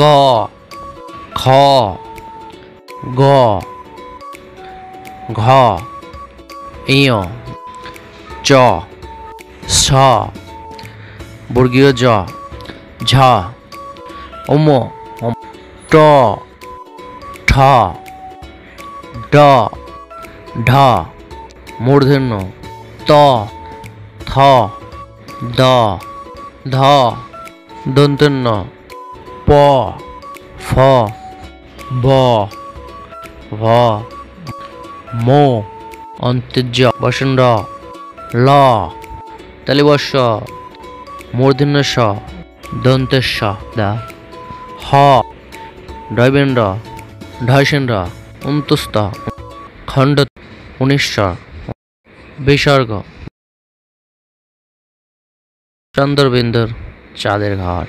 ক খ গ ঘ ইয় চ ছ বর্গীয় জ ঝ ওম ট ঠ ড ঢ মূর্ধন্য ত থ দ ধ দন্তন্য প ফ ব ভ ম অন্ত্যজ বসন্ত ল তালিবর্ষ মূর্ধন্য স দন্তেশ দা হ ডয়বেন্দ্র ঢয়সেন্দ্র অন্তুস্ত খণ্ড 19 বিসর্গ চন্দ্রবিন্দুর চাঁদের ঘর।